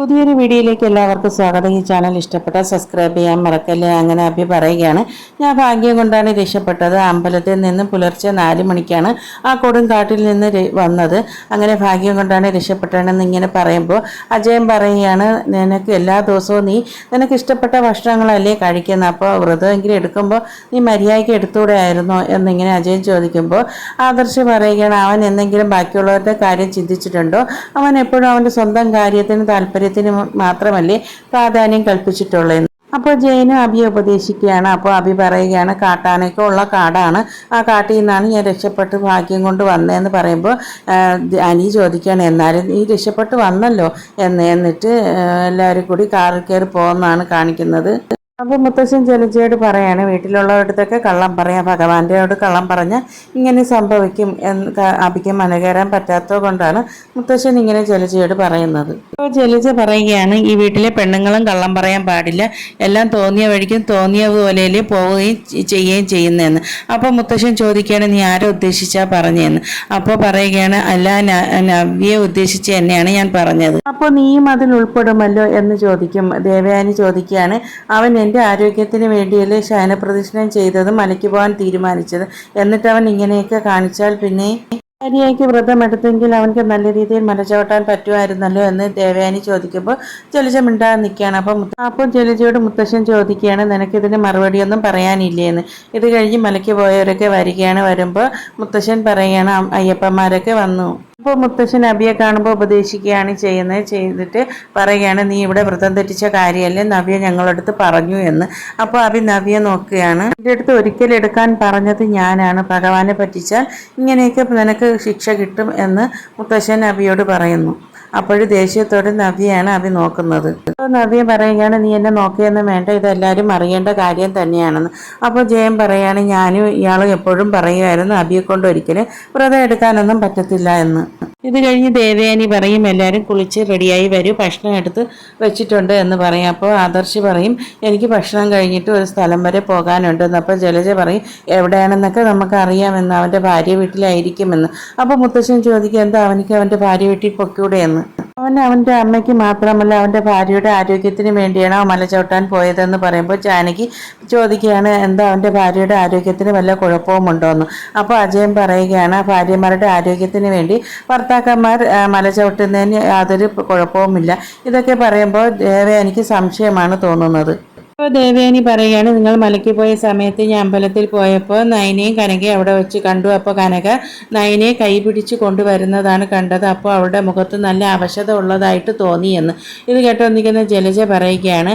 പുതിയൊരു വീഡിയോയിലേക്ക് എല്ലാവർക്കും സ്വാഗതം. ഈ ചാനൽ ഇഷ്ടപ്പെട്ടാൽ സബ്സ്ക്രൈബ് ചെയ്യാൻ മറക്കല്ലേ. അങ്ങനെ അഭി പറയുകയാണ്, ഞാൻ ഭാഗ്യം കൊണ്ടാണ് രക്ഷപ്പെട്ടത്. അമ്പലത്തിൽ നിന്ന് പുലർച്ചെ 4 മണിക്കാണ് ആ കൊടുങ്കാട്ടിൽ നിന്ന് വന്നത്. അങ്ങനെ ഭാഗ്യം കൊണ്ടാണ് രക്ഷപ്പെട്ടതെന്ന് ഇങ്ങനെ പറയുമ്പോൾ അജയൻ പറയുകയാണ്, നിനക്ക് എല്ലാ ദിവസവും നിനക്ക് ഇഷ്ടപ്പെട്ട ഭക്ഷണങ്ങളല്ലേ കഴിക്കുന്നത്, അപ്പോൾ വ്രതമെങ്കിലും എടുക്കുമ്പോൾ നീ മര്യാദയ്ക്ക് എടുത്തുകൂടെ ആയിരുന്നോ എന്നിങ്ങനെ അജയൻ ചോദിക്കുമ്പോൾ ആദർശ് പറയുകയാണ്, അവൻ എന്തെങ്കിലും ബാക്കിയുള്ളവരുടെ കാര്യം ചിന്തിച്ചിട്ടുണ്ടോ? അവൻ എപ്പോഴും അവൻ്റെ സ്വന്തം കാര്യത്തിന് താല്പര്യത്തിന് മാത്രമല്ലേ പ്രാധാന്യം കൽപ്പിച്ചിട്ടുള്ളത്. അപ്പോൾ ജയനും അഭിയെ ഉപദേശിക്കുകയാണ്. അപ്പോൾ അഭി പറയുകയാണ്, കാട്ടാനൊക്കെ ഉള്ള കാടാണ്, ആ കാട്ടിൽ നിന്നാണ് ഞാൻ രക്ഷപ്പെട്ട് ഭാഗ്യം കൊണ്ട് വന്നതെന്ന് പറയുമ്പോൾ അനി ചോദിക്കുകയാണ്, എന്നാലും നീ രക്ഷപ്പെട്ട് വന്നല്ലോ എന്നിട്ട് എല്ലാവരും കൂടി കാറിൽ കയറി പോകുന്നതാണ് കാണിക്കുന്നത്. അപ്പോൾ മുത്തശ്ശൻ ജലജയോട് പറയാണ്, വീട്ടിലുള്ളവരടുത്തൊക്കെ കള്ളം പറയാം, ഭഗവാന്റെയോട് കള്ളം പറഞ്ഞാൽ ഇങ്ങനെ സംഭവിക്കും എന്ന് അഭിക്ക് മനകേറാൻ പറ്റാത്തത് കൊണ്ടാണ് മുത്തശ്ശൻ ഇങ്ങനെ ജലജയോട് പറയുന്നത്. അപ്പോൾ ജലജ പറയുകയാണ്, ഈ വീട്ടിലെ പെണ്ണുങ്ങളും കള്ളം പറയാൻ പാടില്ല, എല്ലാം തോന്നിയ വഴിക്കും തോന്നിയ പോലെ പോവുകയും ചെയ്യുകയും ചെയ്യുന്നതെന്ന്. അപ്പോൾ മുത്തശ്ശൻ ചോദിക്കുകയാണ്, നീ ആരെ ഉദ്ദേശിച്ചാ പറഞ്ഞതെന്ന്. അപ്പോൾ പറയുകയാണ്, അല്ല, നവ്യെ ഉദ്ദേശിച്ച് തന്നെയാണ് ഞാൻ പറഞ്ഞത്. അപ്പോൾ നീയും അതിൽ ഉൾപ്പെടുമല്ലോ എന്ന് ചോദിക്കും. ദേവയാനി ചോദിക്കുകയാണ്, അവൻ എൻ്റെ ആരോഗ്യത്തിന് വേണ്ടിയല്ലേ ശയനപ്രദക്ഷിണം ചെയ്തതും മലയ്ക്ക് പോകാൻ തീരുമാനിച്ചത്, എന്നിട്ട് അവൻ ഇങ്ങനെയൊക്കെ കാണിച്ചാൽ പിന്നെ മര്യാദയ്ക്ക് വ്രതമെടുത്തെങ്കിൽ അവൻക്ക് നല്ല രീതിയിൽ മല ചവിട്ടാൻ പറ്റുമായിരുന്നല്ലോ എന്ന് ദേവയാനി ചോദിക്കുമ്പോൾ ജലജ മിണ്ടാതെ നിൽക്കുകയാണ്. അപ്പോൾ ജലജയോട് മുത്തശ്ശൻ ചോദിക്കുകയാണ്, നിനക്കിതിന് മറുപടിയൊന്നും പറയാനില്ലേന്ന്. ഇത് കഴിഞ്ഞ് മലയ്ക്ക് പോയവരൊക്കെ വരികയാണ്. വരുമ്പോൾ മുത്തശ്ശൻ പറയുകയാണ്, അയ്യപ്പന്മാരൊക്കെ വന്നു. അപ്പോൾ മുത്തശ്ശൻ അഭിയെ കാണുമ്പോൾ ഉപദേശിക്കുകയാണ് ചെയ്തിട്ട് പറയുകയാണ്, നീ ഇവിടെ വ്രതം തെറ്റിച്ച കാര്യമല്ലേ നവ്യ ഞങ്ങളടുത്ത് പറഞ്ഞു എന്ന്. അപ്പോൾ അഭി നവ്യെ നോക്കുകയാണ്, എൻ്റെ അടുത്ത് ഒരിക്കലും എടുക്കാൻ പറഞ്ഞത് ഞാനാണ്, ഭഗവാനെ പറ്റിച്ചാൽ ഇങ്ങനെയൊക്കെ നിനക്ക് ശിക്ഷ കിട്ടും എന്ന് മുത്തശ്ശൻ അഭിയോട് പറയുന്നു. അപ്പോഴും ദേഷ്യത്തോടെ നവ്യയാണ് അഭി നോക്കുന്നത്. അപ്പോൾ നവ്യ പറയുകയാണ്, നീ എന്നെ നോക്കിയൊന്നും വേണ്ട, ഇതെല്ലാവരും അറിയേണ്ട കാര്യം തന്നെയാണെന്ന്. അപ്പോൾ ജയൻ പറയാണ്, ഞാനും ഇയാളും എപ്പോഴും പറയുമായിരുന്നു അഭിയെ കൊണ്ട് ഒരിക്കലും വ്രതം എടുക്കാനൊന്നും പറ്റത്തില്ല എന്ന്. ഇത് കഴിഞ്ഞ് ദേവയാനി പറയും, എല്ലാവരും കുളിച്ച് റെഡിയായി വരും, ഭക്ഷണം എടുത്ത് വെച്ചിട്ടുണ്ട് എന്ന് പറയും. അപ്പോൾ ആദർശ് പറയും, എനിക്ക് ഭക്ഷണം കഴിഞ്ഞിട്ട് ഒരു സ്ഥലം വരെ പോകാനുണ്ടെന്ന്. അപ്പോൾ ജലജ പറയും, എവിടെയാണെന്നൊക്കെ നമുക്ക് അറിയാമെന്ന്, അവൻ്റെ ഭാര്യ വീട്ടിലായിരിക്കുമെന്ന്. അപ്പോൾ മുത്തശ്ശൻ ചോദിക്കുക, എന്താ അവനിക്ക് അവൻ്റെ ഭാര്യ വീട്ടിൽ പൊക്കൂടെ എന്ന്. അവൻ്റെ അമ്മയ്ക്ക് മാത്രമല്ല അവൻ്റെ ഭാര്യയുടെ ആരോഗ്യത്തിന് വേണ്ടിയാണ് മല ചവിട്ടാൻ പോയതെന്ന് പറയുമ്പോൾ ജാനകി ചോദിക്കുകയാണ്, എന്താ അവൻ്റെ ഭാര്യയുടെ ആരോഗ്യത്തിന് വല്ല കുഴപ്പവുമുണ്ടോ എന്ന്. അപ്പോൾ അജയൻ പറയുകയാണ്, ഭാര്യമാരുടെ ആരോഗ്യത്തിന് വേണ്ടി ഭർത്താക്കന്മാർ മല ചവിട്ടുന്നതിന് യാതൊരു കുഴപ്പവുമില്ല. ഇതൊക്കെ പറയുമ്പോൾ എനിക്ക് സംശയമാണ് തോന്നുന്നത്. അപ്പോൾ ദേവയാനി പറയുകയാണ്, നിങ്ങൾ മലയ്ക്ക് പോയ സമയത്ത് ഞാൻ അമ്പലത്തിൽ പോയപ്പോൾ നയനയും കനകയും അവിടെ വെച്ച് കണ്ടു. അപ്പോൾ കനക നയനയെ കൈപിടിച്ച് കൊണ്ടുവരുന്നതാണ് കണ്ടത്. അപ്പോൾ അവളുടെ മുഖത്ത് നല്ല അവശത ഉള്ളതായിട്ട് തോന്നിയെന്ന്. ഇത് കേട്ടോന്നിരിക്കുന്ന ജലജ പറയുകയാണ്,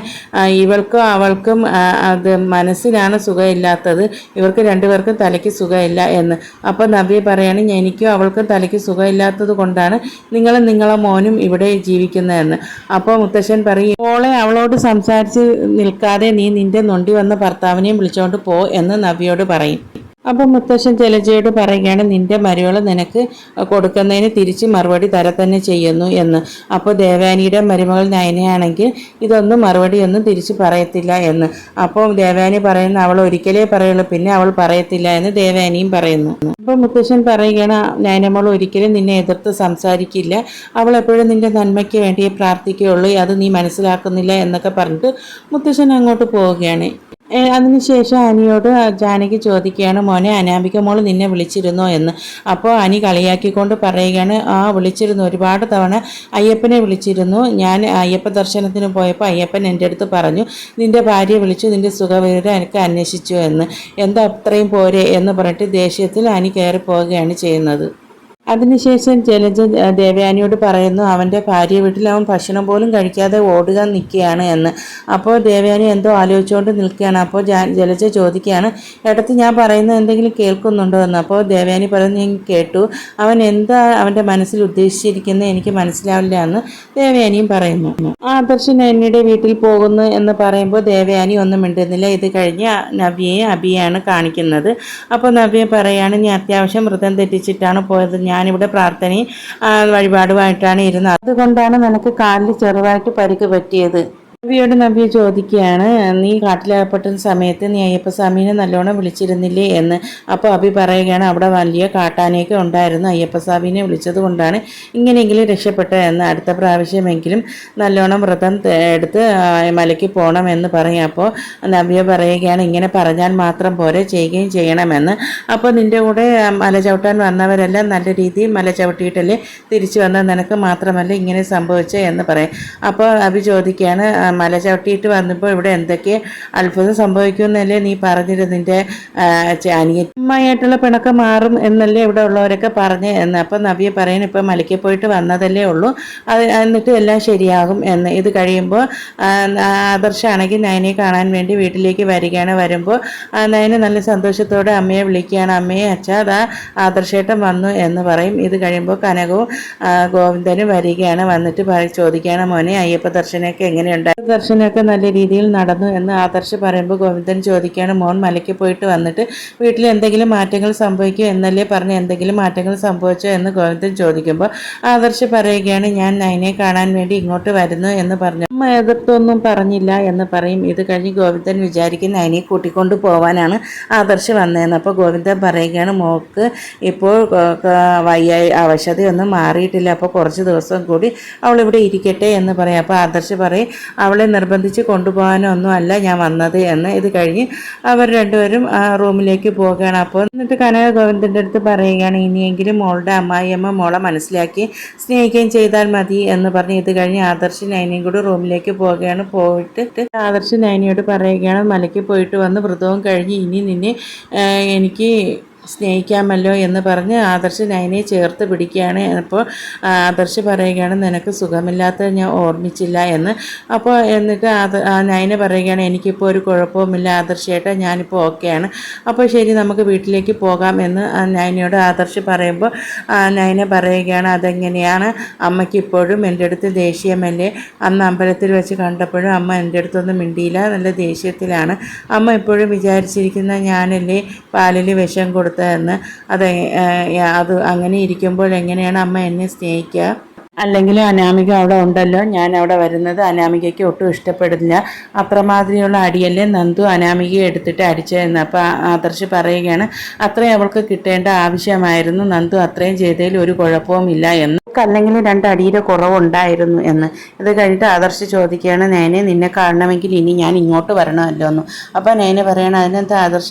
ഇവൾക്കും അവൾക്കും അത് മനസ്സിനാണ് സുഖമില്ലാത്തത്, ഇവർക്ക് രണ്ടുപേർക്കും തലയ്ക്ക് സുഖമില്ല എന്ന്. അപ്പോൾ നവ്യ പറയാണ്, എനിക്കും അവൾക്കും തലയ്ക്ക് സുഖമില്ലാത്തത് കൊണ്ടാണ് നിങ്ങളും നിങ്ങളെ മോനും ഇവിടെ ജീവിക്കുന്നതെന്ന്. അപ്പോൾ മുത്തശ്ശൻ പറയും, മോളെ അവളോട് സംസാരിച്ച് നിൽക്കാൻ നീ നിന്റെ നൊണ്ടി വന്ന ഭർത്താവിനെയും വിളിച്ചോണ്ട് പോ എന്ന് നവ്യയോട് പറയും. അപ്പം മുത്തശ്ശൻ ജലജയോട് പറയുകയാണ്, നിന്റെ മരുമകൾ നിനക്ക് കൊടുക്കുന്നതിന് തിരിച്ച് മറുപടി തന്നെ ചെയ്യുന്നു എന്ന്. അപ്പോൾ ദേവയാനിയുടെ മരുമകൾ നയനയാണെങ്കിൽ ഇതൊന്നും മറുപടിയൊന്നും തിരിച്ച് പറയത്തില്ല എന്ന്. അപ്പോൾ ദേവയാനി പറയുന്ന, അവൾ ഒരിക്കലേ പറയുള്ളൂ, പിന്നെ അവൾ പറയത്തില്ല എന്ന് ദേവയാനിയും പറയുന്നു. അപ്പോൾ മുത്തശ്ശൻ പറയുകയാണ്, നയനമോൾ ഒരിക്കലും നിന്നെ എതിർത്ത് സംസാരിക്കില്ല, അവൾ എപ്പോഴും നിന്റെ നന്മയ്ക്ക് വേണ്ടിയേ പ്രാർത്ഥിക്കുകയുള്ളൂ, അത് നീ മനസ്സിലാക്കുന്നില്ല എന്നൊക്കെ പറഞ്ഞിട്ട് മുത്തശ്ശൻ അങ്ങോട്ട് പോവുകയാണ്. അതിനുശേഷം അനിയോട് ജാനകി ചോദിക്കുകയാണ്, മോനെ അനാമിക മോൾ നിന്നെ വിളിച്ചിരുന്നോ എന്ന്. അപ്പോൾ അനി കളിയാക്കിക്കൊണ്ട് പറയുകയാണ്, വിളിച്ചിരുന്നു, ഒരുപാട് തവണ അയ്യപ്പനെ വിളിച്ചിരുന്നു. ഞാൻ അയ്യപ്പ ദർശനത്തിന് പോയപ്പോൾ അയ്യപ്പൻ എൻ്റെ അടുത്ത് പറഞ്ഞു, നിൻ്റെ ഭാര്യയെ വിളിച്ചു, നിൻ്റെ സുഖവിവരം എനിക്ക് അന്വേഷിച്ചു എന്ന്. എന്താ അത്രയും പോരെ എന്ന് പറഞ്ഞിട്ട് ദേഷ്യത്തിൽ അനി കയറി പോവുകയാണ് ചെയ്യുന്നത്. അതിനുശേഷം ജലജ ദേവയാനിയോട് പറയുന്നു, അവൻ്റെ ഭാര്യ വീട്ടിൽ അവൻ ഭക്ഷണം പോലും കഴിക്കാതെ ഓടുക നിൽക്കുകയാണ് എന്ന്. അപ്പോൾ ദേവയാനി എന്തോ ആലോചിച്ചുകൊണ്ട് നിൽക്കുകയാണ്. അപ്പോൾ ജലജ ചോദിക്കുകയാണ്, ഇടത്ത് ഞാൻ പറയുന്നത് എന്തെങ്കിലും കേൾക്കുന്നുണ്ടോ എന്ന്. അപ്പോൾ ദേവയാനി പറയുന്നു, ഞാൻ കേട്ടു, അവൻ എന്താ അവൻ്റെ മനസ്സിൽ ഉദ്ദേശിച്ചിരിക്കുന്നത് എനിക്ക് മനസ്സിലാവില്ല എന്ന് ദേവയാനിയും പറയുന്നു. ആദർശൻ നയനയുടെ വീട്ടിൽ പോകുന്നു എന്ന് പറയുമ്പോൾ ദേവയാനി ഒന്നും മിണ്ടുന്നില്ല. ഇത് കഴിഞ്ഞ് നവ്യയെ അഭിയാണ് കാണിക്കുന്നത്. അപ്പോൾ നവ്യ പറയാണ്, ഞാൻ അത്യാവശ്യം വ്രതം തെറ്റിച്ചിട്ടാണ് പോയത്, ഞാനിവിടെ പ്രാർത്ഥനയും വഴിപാടുമായിട്ടാണ് ഇരുന്നത്, അതുകൊണ്ടാണ് നിനക്ക് കാലിൽ ചെറുതായിട്ട് പരിക്ക് പറ്റിയത്. നവ്യയോട് നവ്യ ചോദിക്കുകയാണ്, നീ കാട്ടിലകപ്പെട്ട സമയത്ത് നീ അയ്യപ്പസ്വാമീനെ നല്ലോണം വിളിച്ചിരുന്നില്ലേ എന്ന്. അപ്പോൾ അഭി പറയുകയാണ്, അവിടെ വലിയ കാട്ടാനയൊക്കെ ഉണ്ടായിരുന്നു, അയ്യപ്പസ്വാമീനെ വിളിച്ചത് കൊണ്ടാണ് ഇങ്ങനെയെങ്കിലും രക്ഷപ്പെട്ടത് എന്ന്. അടുത്ത പ്രാവശ്യമെങ്കിലും നല്ലോണം വ്രതം എടുത്ത് മലയ്ക്ക് പോകണമെന്ന് പറയും. അപ്പോൾ നവ്യ പറയുകയാണ്, ഇങ്ങനെ പറഞ്ഞാൽ മാത്രം പോരെ, ചെയ്യുകയും ചെയ്യണമെന്ന്. അപ്പോൾ നിൻ്റെ കൂടെ മല ചവിട്ടാൻ വന്നവരെല്ലാം നല്ല രീതിയിൽ മല ചവിട്ടിയിട്ടല്ലേ തിരിച്ചു വന്നത്, നിനക്ക് മാത്രമല്ല ഇങ്ങനെ സംഭവിച്ചത് എന്ന് പറയും. അപ്പോൾ അഭി ചോദിക്കുകയാണ്, മല ചവിട്ടിയിട്ട് വന്നപ്പോൾ ഇവിടെ എന്തൊക്കെ അത്ഭുതം സംഭവിക്കുമെന്നല്ലേ നീ പറഞ്ഞിരുന്നു, നിൻ്റെ അനിയമ്മയായിട്ടുള്ള പിണക്കം മാറും എന്നല്ലേ ഇവിടെ ഉള്ളവരൊക്കെ പറഞ്ഞ് എന്ന്. അപ്പം നവ്യ പറയുന്നു, ഇപ്പം മലയ്ക്ക് പോയിട്ട് വന്നതല്ലേ ഉള്ളൂ, എന്നിട്ട് എല്ലാം ശരിയാകും എന്ന്. ഇത് കഴിയുമ്പോൾ ആദർശാണെങ്കിൽ നയനെ കാണാൻ വേണ്ടി വീട്ടിലേക്ക് വരികയാണ്. വരുമ്പോൾ നയന് നല്ല സന്തോഷത്തോടെ അമ്മയെ വിളിക്കുകയാണ്, അമ്മയെ അച്ഛാ അതാ ആദർശേട്ടൻ വന്നു എന്ന് പറയും. ഇത് കഴിയുമ്പോൾ കനകവും ഗോവിന്ദനും വരികയാണ്. വന്നിട്ട് ചോദിക്കുകയാണ്, മോനെ അയ്യപ്പ ദർശനമൊക്കെ എങ്ങനെയുണ്ട്? ദർശനമൊക്കെ നല്ല രീതിയിൽ നടന്നു എന്ന് ആദർശ് പറയുമ്പോൾ ഗോവിന്ദൻ ചോദിക്കുകയാണ്, മോൻ മലയ്ക്ക് പോയിട്ട് വന്നിട്ട് വീട്ടിൽ എന്തെങ്കിലും മാറ്റങ്ങൾ സംഭവിക്കുമോ എന്നല്ലേ പറഞ്ഞ്, എന്തെങ്കിലും മാറ്റങ്ങൾ സംഭവിച്ചോ എന്ന് ഗോവിന്ദൻ ചോദിക്കുമ്പോൾ ആദർശ് പറയുകയാണ്, ഞാൻ നയനെ കാണാൻ വേണ്ടി ഇങ്ങോട്ട് വരുന്നു എന്ന് പറഞ്ഞു. അമ്മ എതിർത്തൊന്നും പറഞ്ഞില്ല എന്ന് പറയും. ഇത് കഴിഞ്ഞ് ഗോവിന്ദൻ വിചാരിക്കും നയനെ കൂട്ടിക്കൊണ്ട് പോകാനാണ് ആദർശ് വന്നതെന്ന്. അപ്പോൾ ഗോവിന്ദൻ പറയുകയാണ്, മോൾക്ക് ഇപ്പോൾ അവശതയൊന്നും മാറിയിട്ടില്ല, അപ്പോൾ കുറച്ച് ദിവസം കൂടി അവളിവിടെ ഇരിക്കട്ടെ എന്ന് പറയും. അപ്പോൾ ആദർശ് പറയും, അവളെ നിർബന്ധിച്ച് കൊണ്ടുപോകാനൊന്നും അല്ല ഞാൻ വന്നത് എന്ന്. ഇത് കഴിഞ്ഞ് അവർ രണ്ടുപേരും റൂമിലേക്ക് പോവുകയാണ്. അപ്പോൾ എന്നിട്ട് കനക ഗോവിന്ദൻ്റെ അടുത്ത് പറയുകയാണ്, ഇനിയെങ്കിലും മോളുടെ അമ്മായിയമ്മ മോളെ മനസ്സിലാക്കി സ്നേഹിക്കുകയും ചെയ്താൽ മതി എന്ന് പറഞ്ഞ് ഇത് കഴിഞ്ഞ് ആദർശ് നൈനയും കൂടി റൂമിലേക്ക് പോവുകയാണ്. പോയിട്ട് ആദർശ് നൈനയോട് പറയുകയാണ്, മലയ്ക്ക് പോയിട്ട് വന്ന് വ്രതവും കഴിഞ്ഞ് ഇനി നിന്നെ എനിക്ക് സ്നേഹിക്കാമല്ലോ എന്ന് പറഞ്ഞ് ആദർശ് നയനെ ചേർത്ത് പിടിക്കുകയാണ്. അപ്പോൾ ആദർശ് പറയുകയാണ്, നിനക്ക് സുഖമില്ലാത്തത് ഞാൻ ഓർമ്മിച്ചില്ല എന്ന്. അപ്പോൾ എന്നിട്ട് നയന പറയുകയാണ്, എനിക്കിപ്പോൾ ഒരു കുഴപ്പവുമില്ല ആദർശേട്ടാ, ഞാനിപ്പോൾ ഓക്കെയാണ്, അപ്പോൾ ശരി നമുക്ക് വീട്ടിലേക്ക് പോകാം എന്ന് നയനയോട് ആദർശ് പറയുമ്പോൾ നയന പറയുകയാണ്, അതെങ്ങനെയാണ്, അമ്മയ്ക്ക് ഇപ്പോഴും എൻ്റെ അടുത്ത് ദേഷ്യമല്ലേ, അന്ന് അമ്പലത്തിൽ വെച്ച് കണ്ടപ്പോഴും അമ്മ എൻ്റെ അടുത്തൊന്നും മിണ്ടിയില്ല, നല്ല ദേഷ്യത്തിലാണ്, അമ്മ ഇപ്പോഴും വിചാരിച്ചിരിക്കുന്ന ഞാനല്ലേ പാലിൽ വിഷം കൊടുത്ത് എന്ന്. അത് അങ്ങനെ ഇരിക്കുമ്പോൾ എങ്ങനെയാണ് അമ്മ എന്നെ സ്നേഹിക്കുക? അല്ലെങ്കിൽ അനാമിക അവിടെ ഉണ്ടല്ലോ, ഞാൻ അവിടെ വരുന്നത് അനാമികയ്ക്ക് ഒട്ടും ഇഷ്ടപ്പെടില്ല, അത്രമാതിരിയുള്ള അടിയല്ലേ നന്ദു അനാമികയെ എടുത്തിട്ട് അടിച്ചതെന്ന്. അപ്പോൾ ആദർശ് പറയുകയാണ്, അത്രയും അവൾക്ക് കിട്ടേണ്ട ആവശ്യമായിരുന്നു, നന്ദു അത്രയും ചെയ്തതിൽ ഒരു കുഴപ്പവുമില്ല എന്ന്, അല്ലെങ്കിൽ രണ്ടടിയുടെ കുറവുണ്ടായിരുന്നു എന്ന്. ഇത് കഴിഞ്ഞിട്ട് ആദർശ് ചോദിക്കുകയാണ്, നേനെ നിന്നെ കാണണമെങ്കിൽ ഇനി ഞാൻ ഇങ്ങോട്ട് വരണമല്ലോ എന്ന്. അപ്പോൾ നേനെ പറയണം, അതിനെന്താ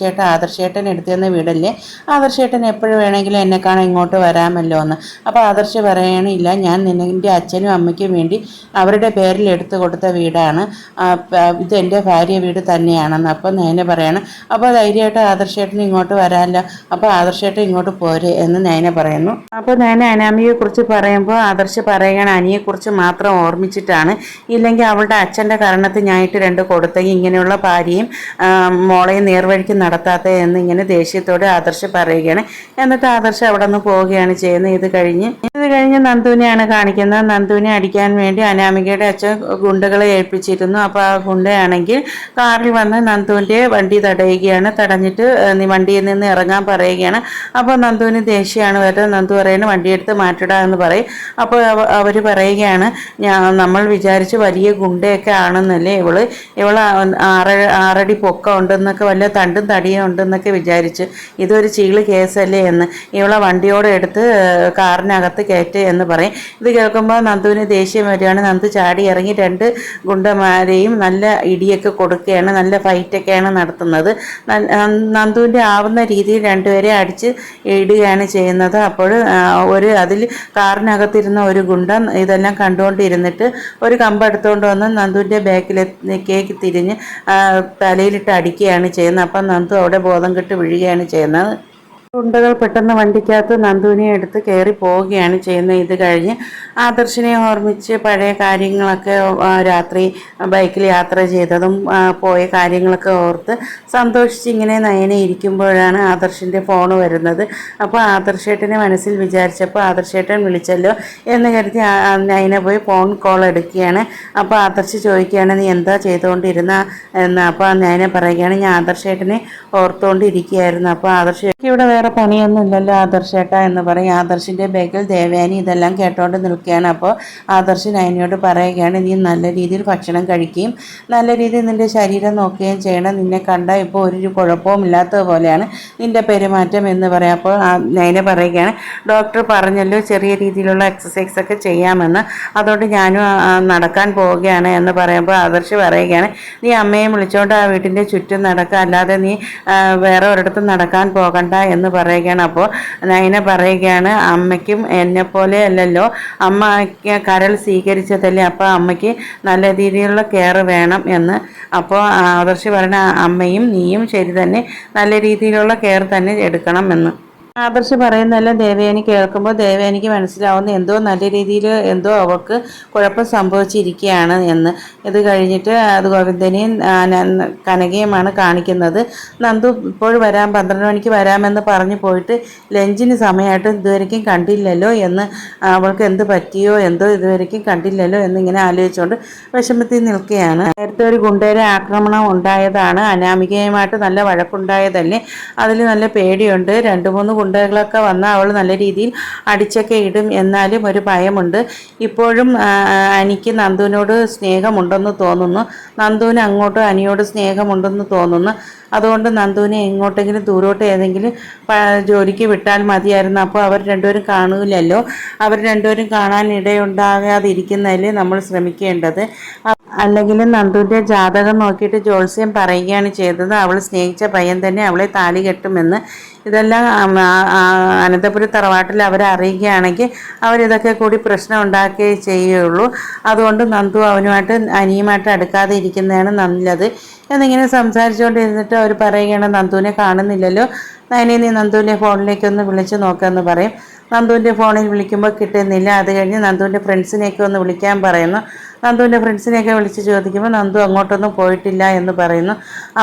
ആദർശേട്ടൻ എടുത്തുതന്ന വീടല്ലേ, ആദർശേട്ടൻ എപ്പോഴും വേണമെങ്കിലും എന്നെ കാണാൻ ഇങ്ങോട്ട് വരാമല്ലോ എന്ന്. അപ്പോൾ ആദർശ് പറയണം, ഇല്ല, ഞാൻ എൻ്റെ അച്ഛനും അമ്മയ്ക്കും വേണ്ടി അവരുടെ പേരിൽ എടുത്തു കൊടുത്ത വീടാണ്, ഇത് എൻ്റെ ഭാര്യ വീട് തന്നെയാണെന്ന്. അപ്പോൾ നയന പറയണം, അപ്പോൾ ധൈര്യമായിട്ട് ആദർശേട്ടൻ ഇങ്ങോട്ട് വരാമല്ലോ, അപ്പോൾ ആദർശേട്ടൻ ഇങ്ങോട്ട് പോരെ എന്ന് നയന പറയുന്നു. അപ്പോൾ നയന അനാമികയെക്കുറിച്ച് പറയുമ്പോൾ ആദർശ് പറയുകയാണ്, അനിയെക്കുറിച്ച് മാത്രം ഓർമ്മിച്ചിട്ടാണ്, ഇല്ലെങ്കിൽ അവളുടെ അച്ഛൻ്റെ കാരണത്ത് ഞാനിട്ട് രണ്ട് കൊടുത്തെങ്കിൽ ഇങ്ങനെയുള്ള ഭാര്യയും മോളെയും നേർവഴിക്ക് നടത്താത്ത എന്ന് ഇങ്ങനെ ദേഷ്യത്തോടെ ആദർശ് പറയുകയാണ്. എന്നിട്ട് ആദർശ് അവിടെ നിന്ന് പോവുകയാണ് ചെയ്യുന്നത്. ഇത് കഴിഞ്ഞ് നന്ദുവിനെയാണ് കാണിക്കുന്നത്. നന്ദുവിനെ അടിക്കാൻ വേണ്ടി അനാമികയുടെ അച്ഛൻ ഗുണ്ടകളെ ഏൽപ്പിച്ചിരുന്നു. അപ്പോൾ ആ ഗുണ്ടയാണെങ്കിൽ കാറിൽ വന്ന് നന്ദുവിൻ്റെ വണ്ടി തടയുകയാണ്. തടഞ്ഞിട്ട് വണ്ടിയിൽ നിന്ന് ഇറങ്ങാൻ പറയുകയാണ്. അപ്പോൾ നന്ദുവിന് ദേഷ്യമാണ് വരുന്നത്. നന്ദു പറയുന്നത് വണ്ടിയെടുത്ത് മാറ്റിടാ എന്ന് പറയും. അപ്പോൾ അവർ പറയുകയാണ്, നമ്മൾ വിചാരിച്ച് വലിയ ഗുണ്ടയൊക്കെ ആണെന്നല്ലേ, ഇവള് 6 പൊക്കം ഉണ്ടെന്നൊക്കെ, വല്ല തണ്ടും തടിയും ഉണ്ടെന്നൊക്കെ വിചാരിച്ച്, ഇതൊരു ചീള് കേസല്ലേ എന്ന്, ഇവളെ വണ്ടിയോടെ എടുത്ത് കാറിനകത്ത് കയറ്റ് എന്ന് പറയും. ഇത് കേൾക്കുമ്പോൾ നന്ദുവിന് ദേഷ്യം വരികയാണ്. നന്ദു ചാടി ഇറങ്ങി 2 ഗുണ്ടമാരെയും നല്ല ഇടിയൊക്കെ കൊടുക്കുകയാണ്, നല്ല ഫൈറ്റൊക്കെയാണ് നടത്തുന്നത്. നന്ദുവിൻ്റെ ആവുന്ന രീതിയിൽ 2 പേരെ അടിച്ച് ഇടുകയാണ് ചെയ്യുന്നത്. അപ്പോൾ അതിൽ കാറിനകത്തിരുന്ന ഒരു ഗുണ്ട ഇതെല്ലാം കണ്ടുകൊണ്ടിരുന്നിട്ട് ഒരു കമ്പ് എടുത്തുകൊണ്ട് വന്ന് നന്ദുവിൻ്റെ ബാക്കിലേക്ക് തിരിഞ്ഞ് തലയിലിട്ട് അടിക്കുകയാണ് ചെയ്യുന്നത്. അപ്പം നന്ദു അവിടെ ബോധം കെട്ട് വീഴുകയാണ് ചെയ്യുന്നത്. ഗുണ്ടകൾ പെട്ടെന്ന് വണ്ടിക്കകത്ത് നന്ദുവിനെ എടുത്ത് കയറി പോവുകയാണ് ചെയ്യുന്നത്. ഇത് കഴിഞ്ഞ് ആദർശിനെ ഓർമ്മിച്ച് പഴയ കാര്യങ്ങളൊക്കെ, രാത്രി ബൈക്കിൽ യാത്ര ചെയ്തതും പോയ കാര്യങ്ങളൊക്കെ ഓർത്ത് സന്തോഷിച്ച് ഇങ്ങനെ നയനെ ഇരിക്കുമ്പോഴാണ് ആദർശിൻ്റെ ഫോൺ വരുന്നത്. അപ്പോൾ ആദർശേട്ടനെ മനസ്സിൽ വിചാരിച്ചപ്പോൾ ആദർശേട്ടൻ വിളിച്ചല്ലോ എന്ന് കരുതി നയന പോയി ഫോൺ കോൾ എടുക്കുകയാണ്. അപ്പോൾ ആദർശ് ചോദിക്കുകയാണ്, നീ എന്താ ചെയ്തുകൊണ്ടിരുന്ന എന്ന്. അപ്പോൾ നയന പറയുകയാണ്, ഞാൻ ആദർശേട്ടനെ ഓർത്തുകൊണ്ടിരിക്കുകയായിരുന്നു. അപ്പോൾ ആദർശ് ഇവിടെ വേറെ പണിയൊന്നും ഇല്ലല്ലോ ആദർശേട്ടാ എന്ന് പറയും. ആദർശിൻ്റെ ബാഗിൽ ദേവയാനി ഇതെല്ലാം കേട്ടോണ്ട് നിൽക്കുകയാണ്. അപ്പോൾ ആദർശ് നയനയോട് പറയുകയാണ്, നീ നല്ല രീതിയിൽ ഭക്ഷണം കഴിക്കുകയും നല്ല രീതിയിൽ നിൻ്റെ ശരീരം നോക്കുകയും ചെയ്യണം. നിന്നെ കണ്ടാൽ ഇപ്പോൾ ഒരു കുഴപ്പവും ഇല്ലാത്തത് പോലെയാണ് നിൻ്റെ പെരുമാറ്റം എന്ന് പറയാം. അപ്പോൾ നയന പറയുകയാണ്, ഡോക്ടർ പറഞ്ഞല്ലോ ചെറിയ രീതിയിലുള്ള എക്സസൈസ് ഒക്കെ ചെയ്യാമെന്ന്, അതുകൊണ്ട് ഞാനും നടക്കാൻ പോവുകയാണ് എന്ന് പറയുമ്പോൾ ആദർശ് പറയുകയാണ്, നീ അമ്മയെ വിളിച്ചുകൊണ്ട് ആ വീട്ടിൻ്റെ ചുറ്റും നടക്കുക, അല്ലാതെ നീ വേറെ ഒരിടത്തും നടക്കാൻ പോകണ്ട എന്ന് പറയുകയാണ്. അപ്പോൾ നയന പറയുകയാണ്, അമ്മയ്ക്കും എന്നെപ്പോലെ അല്ലല്ലോ, അമ്മ കരൾ സ്വീകരിച്ചതല്ലേ, അപ്പോൾ അമ്മയ്ക്ക് നല്ല രീതിയിലുള്ള കെയർ വേണം എന്ന്. അപ്പോൾ ആദർശ് പറയുന്ന, അമ്മയും നീയും ശരി തന്നെ, നല്ല രീതിയിലുള്ള കെയർ തന്നെ എടുക്കണം എന്ന്. ആദർശ് പറയുന്നതെല്ലാം ദേവയാനി കേൾക്കുമ്പോൾ ദേവയാനിക്ക് മനസ്സിലാവുന്ന എന്തോ നല്ല രീതിയിൽ എന്തോ അവൾക്ക് കുഴപ്പം സംഭവിച്ചിരിക്കുകയാണ് എന്ന്. ഇത് കഴിഞ്ഞിട്ട് അത് ഗോവിന്ദനെയും കനകയുമാണ് കാണിക്കുന്നത്. നന്ദു ഇപ്പോൾ വരാം, 12 മണിക്ക് വരാമെന്ന് പറഞ്ഞു പോയിട്ട് ലഞ്ചിന് സമയമായിട്ട് ഇതുവരെയ്ക്കും കണ്ടില്ലല്ലോ എന്ന്, അവൾക്ക് എന്ത് പറ്റിയോ എന്തോ ഇതുവരെയ്ക്കും കണ്ടില്ലല്ലോ എന്നിങ്ങനെ ആലോചിച്ചുകൊണ്ട് വിഷമത്തിൽ നിൽക്കുകയാണ്. നേരത്തെ ഒരു ഗുണ്ടയുടെ ആക്രമണം ഉണ്ടായതാണ്, അനാമികയുമായിട്ട് നല്ല വഴക്കുണ്ടായതല്ലേ, അതിൽ നല്ല പേടിയുണ്ട്. 2-3 ഗുണ്ടകളൊക്കെ വന്നാൽ അവൾ നല്ല രീതിയിൽ അടിച്ചൊക്കെ ഇടും, എന്നാലും ഒരു ഭയമുണ്ട്. ഇപ്പോഴും അനിക്ക് നന്ദുവിനോട് സ്നേഹമുണ്ടെന്ന് തോന്നുന്നു, നന്ദുവിന് അങ്ങോട്ടും അനിയോട് സ്നേഹമുണ്ടെന്ന് തോന്നുന്നു. അതുകൊണ്ട് നന്ദുവിനെ എങ്ങോട്ടെങ്കിലും ദൂരോട്ട് ഏതെങ്കിലും ജോലിക്ക് വിട്ടാൽ മതിയായിരുന്നു. അപ്പോൾ അവർ രണ്ടുപേരും കാണൂലല്ലോ, അവർ രണ്ടുപേരും കാണാൻ ഇടയുണ്ടാകാതിരിക്കുന്നതല്ലേ നമ്മൾ ശ്രമിക്കേണ്ടത്. അല്ലെങ്കിലും നന്ദുവിൻ്റെ ജാതകം നോക്കിയിട്ട് ജ്യോത്സ്യം പറയുകയാണ് ചെയ്തത്, അവൾ സ്നേഹിച്ച പയ്യൻ തന്നെ അവളെ താലി കെട്ടുമെന്ന്. ഇതെല്ലാം അനന്തപുരം തറവാട്ടിൽ അവരെ അറിയുകയാണെങ്കിൽ അവരിതൊക്കെ കൂടി പ്രശ്നം ഉണ്ടാക്കുകയേ ചെയ്യുള്ളൂ. അതുകൊണ്ട് നന്ദു അവനുമായിട്ട് അനിയുമായിട്ട് അടുക്കാതെ ഇരിക്കുന്നതാണ് നല്ലത് എന്നിങ്ങനെ സംസാരിച്ചുകൊണ്ടിരുന്നിട്ട് അവർ പറയുകയാണ്, നന്ദുവിനെ കാണുന്നില്ലല്ലോ, നയനെ നീ നന്ദുവിൻ്റെ ഫോണിലേക്കൊന്ന് വിളിച്ച് നോക്കാമെന്ന് പറയും. നന്ദുവിൻ്റെ ഫോണിൽ വിളിക്കുമ്പോൾ കിട്ടുന്നില്ല. അത് കഴിഞ്ഞ് നന്ദുവിൻ്റെ ഫ്രണ്ട്സിനെയൊക്കെ ഒന്ന് വിളിക്കാൻ പറയുന്നു. നന്ദുവിൻ്റെ ഫ്രണ്ട്സിനെയൊക്കെ വിളിച്ച് ചോദിക്കുമ്പോൾ നന്ദു അങ്ങോട്ടൊന്നും പോയിട്ടില്ല എന്ന് പറയുന്നു.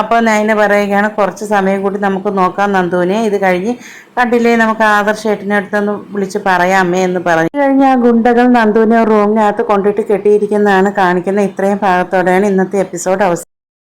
അപ്പോൾ നയന പറയുകയാണ്, കുറച്ച് സമയം കൂടി നമുക്ക് നോക്കാം നന്ദുവിനെ, ഇത് കഴിഞ്ഞ് കണ്ടില്ലേ നമുക്ക് ആദർശ് ഏട്ടൻ്റെ അടുത്തൊന്ന് വിളിച്ച് പറയാമേ എന്ന് പറഞ്ഞു. ഇത് കഴിഞ്ഞ് ആ ഗുണ്ടകൾ നന്ദുവിനെ റൂമിനകത്ത് കൊണ്ടിട്ട് കെട്ടിയിരിക്കുന്നതാണ് കാണിക്കുന്നത്. ഇത്രയും ഭാഗത്തോടെയാണ് ഇന്നത്തെ എപ്പിസോഡ് അവസാനം.